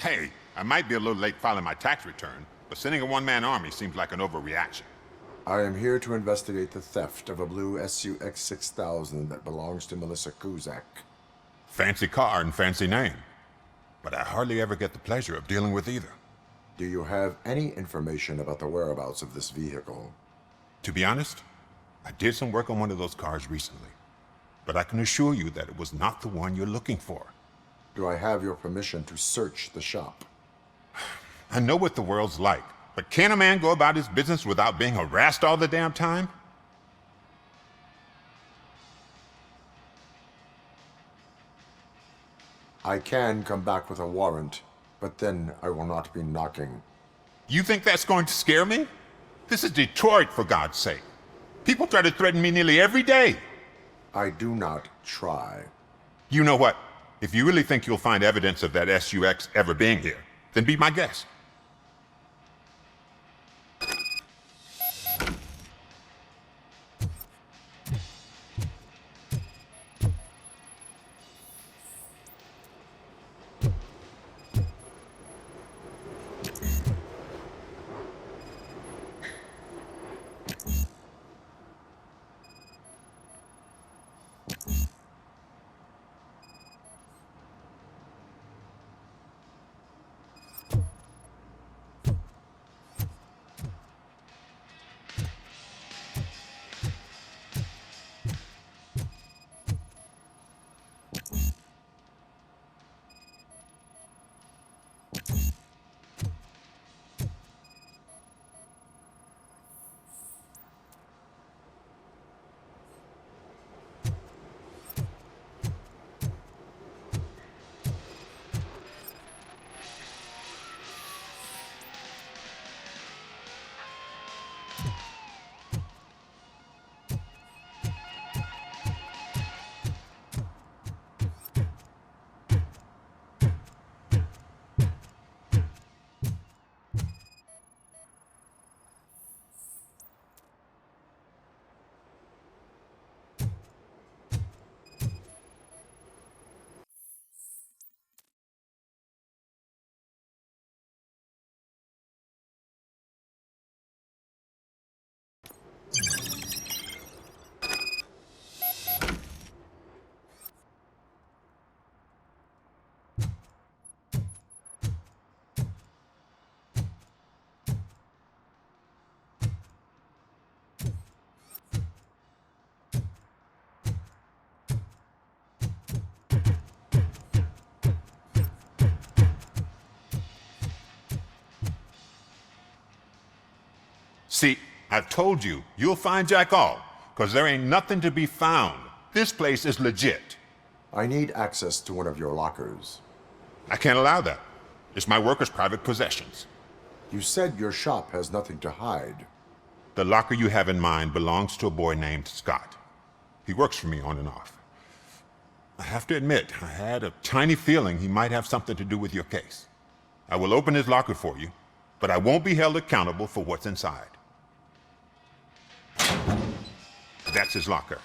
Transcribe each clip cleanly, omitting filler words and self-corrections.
Hey, I might be a little late filing my tax return, but sending a one-man army seems like an overreaction. I am here to investigate the theft of a blue SUX 6000 that belongs to Melissa Kuzak. Fancy car and fancy name. But I hardly ever get the pleasure of dealing with either. Do you have any information about the whereabouts of this vehicle? To be honest, I did some work on one of those cars recently. But I can assure you that it was not the one you're looking for. Do I have your permission to search the shop? I know what the world's like, but can a man go about his business without being harassed all the damn time? I can come back with a warrant, but then I will not be knocking. You think that's going to scare me? This is Detroit, for God's sake. People try to threaten me nearly every day. I do not try. You know what? If you really think you'll find evidence of that SUX ever being here, then be my guest. See, I've told you, you'll find Jack All, because there ain't nothing to be found. This place is legit. I need access to one of your lockers. I can't allow that. It's my workers' private possessions. You said your shop has nothing to hide. The locker you have in mind belongs to a boy named Scott. He works for me on and off. I have to admit, I had a tiny feeling he might have something to do with your case. I will open his locker for you, but I won't be held accountable for what's inside. That's his locker.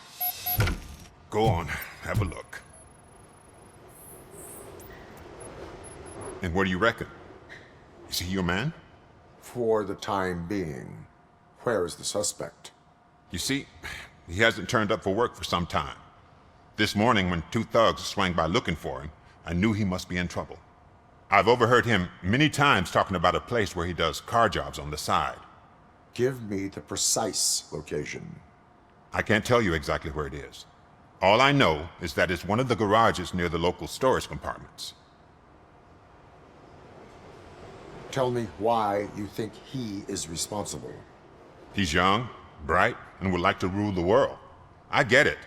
Go on, have a look. And what do you reckon? Is he your man? For the time being. Where is the suspect? You see, he hasn't turned up for work for some time. This morning, when two thugs swang by looking for him, I knew he must be in trouble. I've overheard him many times talking about a place where he does car jobs on the side. Give me the precise location. I can't tell you exactly where it is. All I know is that it's one of the garages near the local storage compartments. Tell me why you think he is responsible. He's young, bright, and would like to rule the world. I get it,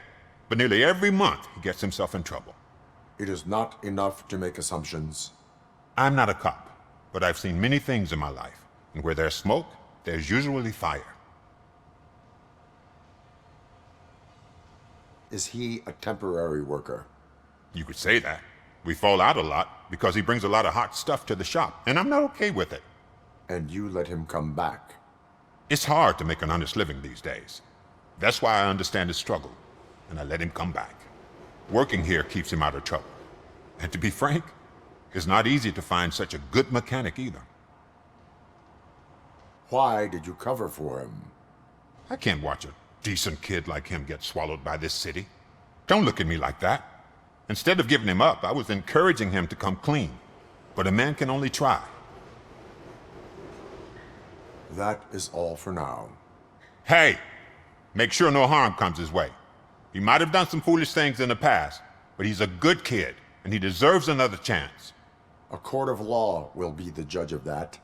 but nearly every month he gets himself in trouble. It is not enough to make assumptions. I'm not a cop, but I've seen many things in my life, and where there's smoke, there's usually fire. Is he a temporary worker? You could say that. We fall out a lot because he brings a lot of hot stuff to the shop, and I'm not okay with it. And you let him come back? It's hard to make an honest living these days. That's why I understand his struggle, and I let him come back. Working here keeps him out of trouble. And to be frank, It's not easy to find such a good mechanic either. Why did you cover for him? I can't watch a decent kid like him get swallowed by this city. Don't look at me like that. Instead of giving him up, I was encouraging him to come clean. But a man can only try. That is all for now. Hey, make sure no harm comes his way. He might have done some foolish things in the past, but he's a good kid, and he deserves another chance. A court of law will be the judge of that.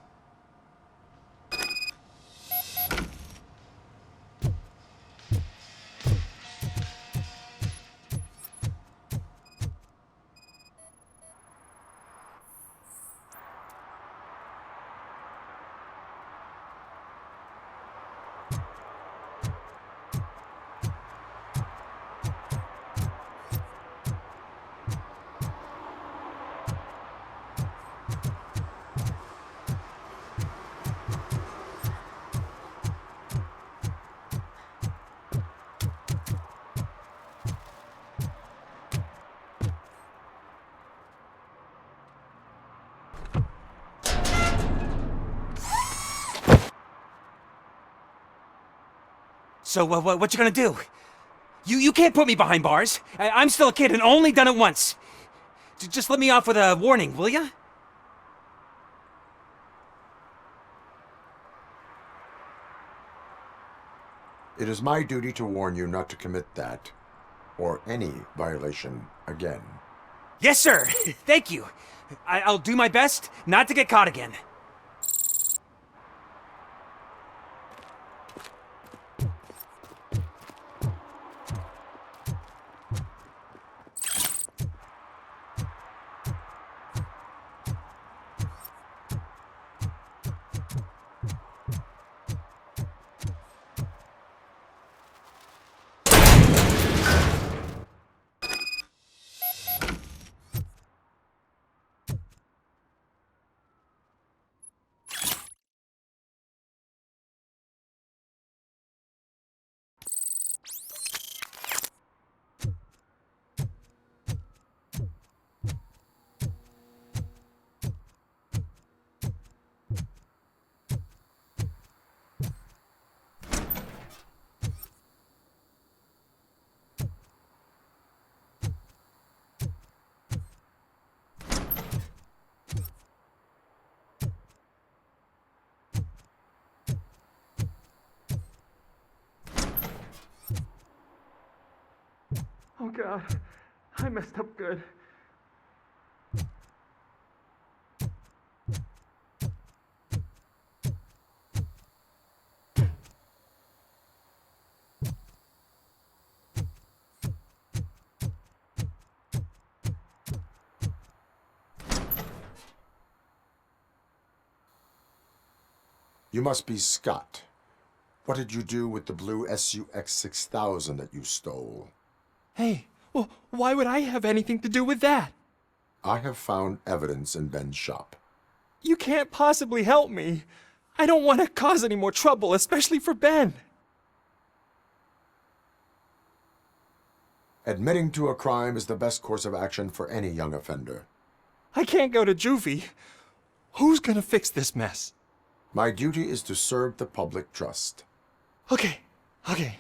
So, what you gonna do? You can't put me behind bars. I'm still a kid and only done it once. Just let me off with a warning, will ya? It is my duty to warn you not to commit that, or any violation, again. Yes, sir. Thank you. I'll do my best not to get caught again. Oh God, I messed up good. You must be Scott. What did you do with the blue SUX 6000 that you stole? Hey, well, why would I have anything to do with that? I have found evidence in Ben's shop. You can't possibly help me. I don't want to cause any more trouble, especially for Ben. Admitting to a crime is the best course of action for any young offender. I can't go to juvie. Who's gonna fix this mess? My duty is to serve the public trust. Okay. I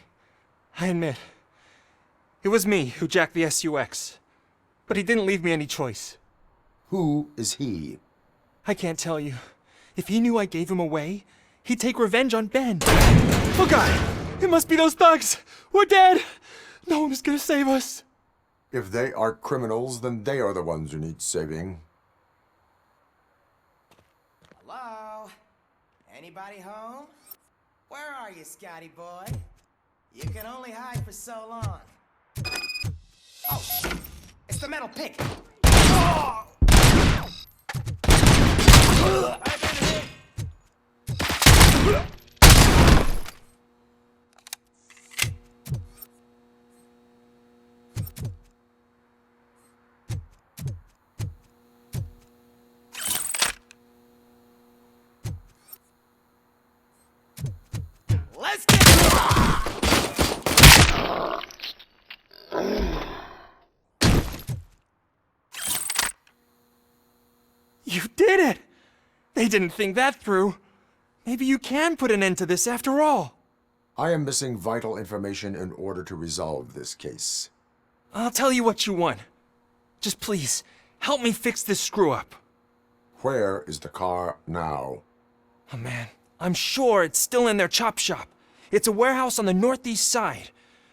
admit. It was me who jacked the SUX. But he didn't leave me any choice. Who is he? I can't tell you. If he knew I gave him away, he'd take revenge on Ben. Oh God! It must be those thugs! We're dead! No one is gonna save us. If they are criminals, then they are the ones who need saving. Hello? Anybody home? Where are you, Scotty boy? You can only hide for so long. Oh, shit! It's the metal pick! Oh! I've been hit! Let's get You did it! They didn't think that through. Maybe you can put an end to this after all. I am missing vital information in order to resolve this case. I'll tell you what you want. Just please, help me fix this screw-up. Where is the car now? Oh man, I'm sure it's still in their chop shop. It's a warehouse on the northeast side.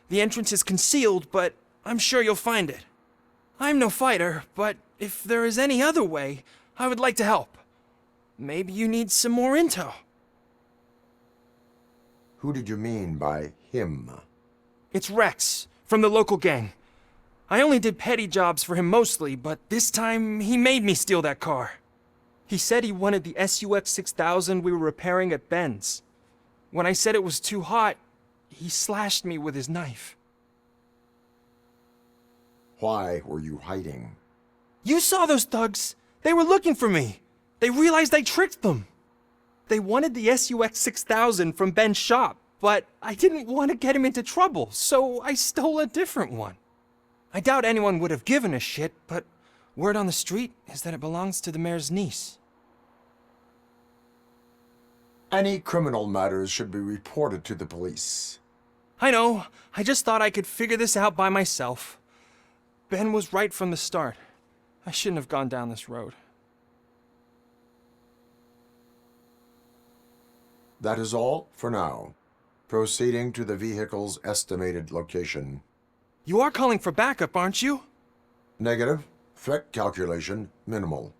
The entrance is concealed, but I'm sure you'll find it. I'm no fighter, but if there is any other way, I would like to help. Maybe you need some more intel. Who did you mean by him? It's Rex, from the local gang. I only did petty jobs for him mostly, but this time he made me steal that car. He said he wanted the SUX 6000 we were repairing at Ben's. When I said it was too hot, he slashed me with his knife. Why were you hiding? You saw those thugs! They were looking for me! They realized I tricked them! They wanted the SUX 6000 from Ben's shop, but I didn't want to get him into trouble, so I stole a different one. I doubt anyone would have given a shit, but word on the street is that it belongs to the mayor's niece. Any criminal matters should be reported to the police. I know, I just thought I could figure this out by myself. Ben was right from the start. I shouldn't have gone down this road. That is all for now. Proceeding to the vehicle's estimated location. You are calling for backup, aren't you? Negative. Threat calculation minimal.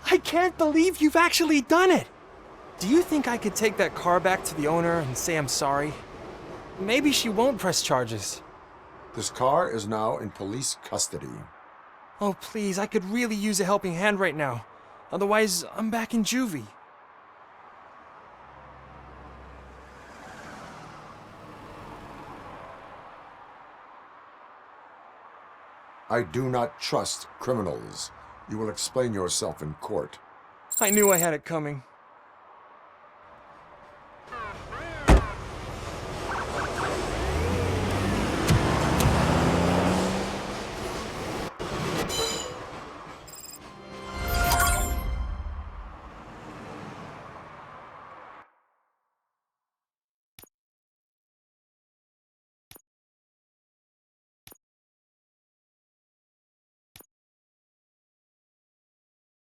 I can't believe you've actually done it! Do you think I could take that car back to the owner and say I'm sorry? Maybe she won't press charges. This car is now in police custody. Oh, please, I could really use a helping hand right now. Otherwise, I'm back in juvie. I do not trust criminals. You will explain yourself in court. I knew I had it coming.